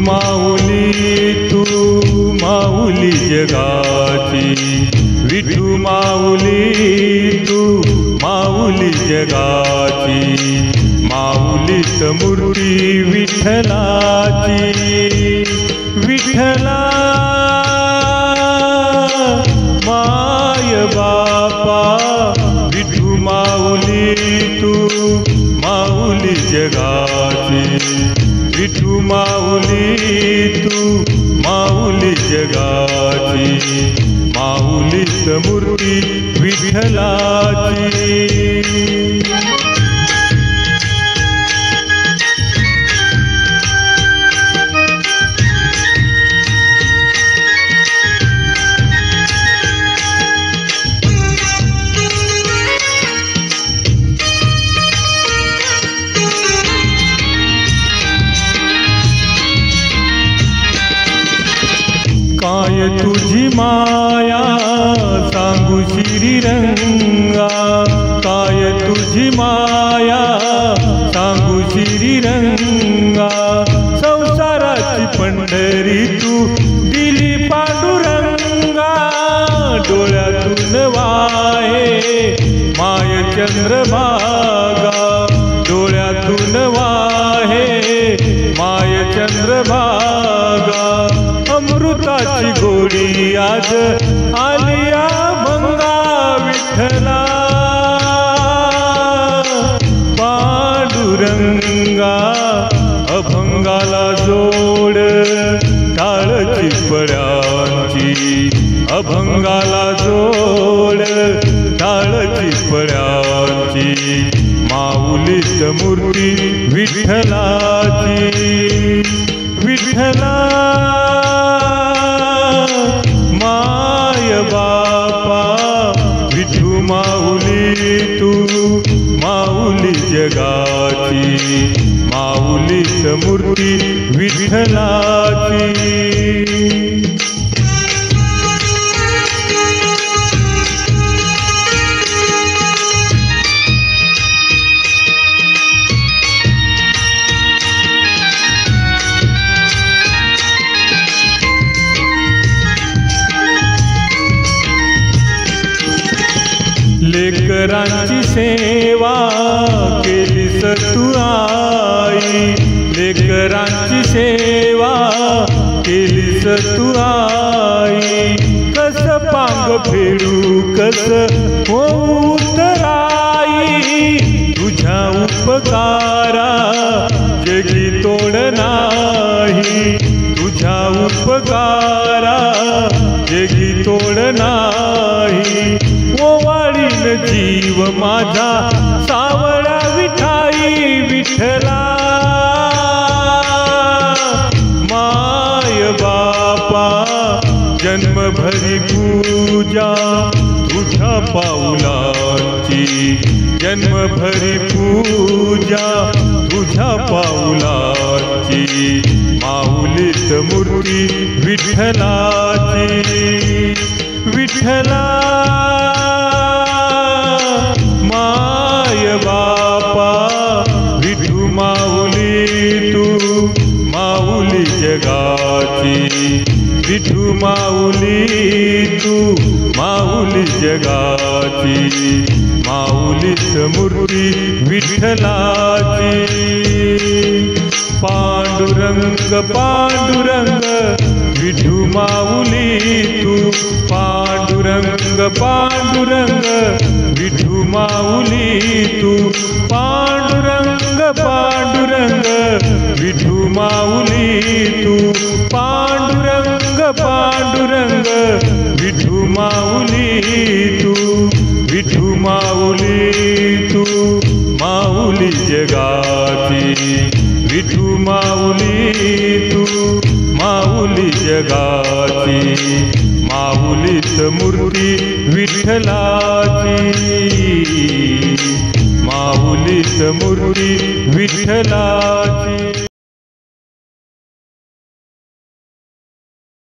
माऊली तू माऊली जगाची, विठू माऊली तू माऊली जगाची, माऊलीत मूर्ती विठ्ठलाची, विठ्ठला माय बापा, विठू माऊली तू माऊली जगाची, विठू माऊली तू माऊली जगाची, माऊलीत मूर्ती विठ्ठलाची। काय तुझी माया सांगू श्रीरंगा, काय तुझी माया सांगू श्रीरंगा, संसाराची पंढरी तू दिली पांडुरंगा, डोळ्यातून वाहे माय चंद्रभागा, डोळ्यातून वाहे माय चंद्रभागा, अमृताची गोडी आज आलिया भंगा, विठ्ठला पांडुरंगा, अभंगाला जोड टाळची पड्यांची, अभंगाला जोड टाळची पड्यांची, माऊलीत मूर्ती विठ्ठलाची, विठ्ठला माय बापा, विठू माऊली तू माऊली जगाची, माऊलीत मूर्ती विठ्ठलाची। लेकरांची सेवा केलीस तू आई, लेकरांची सेवा केलीस तू आई, कस पांग फेडू कस होऊ तराई, तुझ्या उपकारा जगी तोड नाही, तुझ्या उपकारा जगी तोड नाही, ओवाळीन जीव माझा सावळा विठाई, विठ्ठला माय बापा, जन्मभरी पूजा तुझ्या पाऊलाची, जन्मभरी पूजा तुझ्या पाऊलाची, माऊलीत मूर्ती विठ्ठलाची, विठ्ठला माय बापा, विठू माऊली तू माऊली जगाची, विठू माऊली तू माऊली जगाची, माऊलीत मूर्ती विठ्ठलाची, पांडुरंग पांडुरंग विठू माऊली तू, पांडुरंग पांडुरंग विठू माऊली तू, पांडुरंग पांडुरंग विठू माऊली तू, पांडुरंग पांडुरंग विठू माऊली तू, विठू माऊली तू माऊली जगाची, विठू माऊली तू माऊली जगाची, माऊलीत मूर्ती विठ्ठलाची, माऊलीत मूर्ती विठ्ठलाची।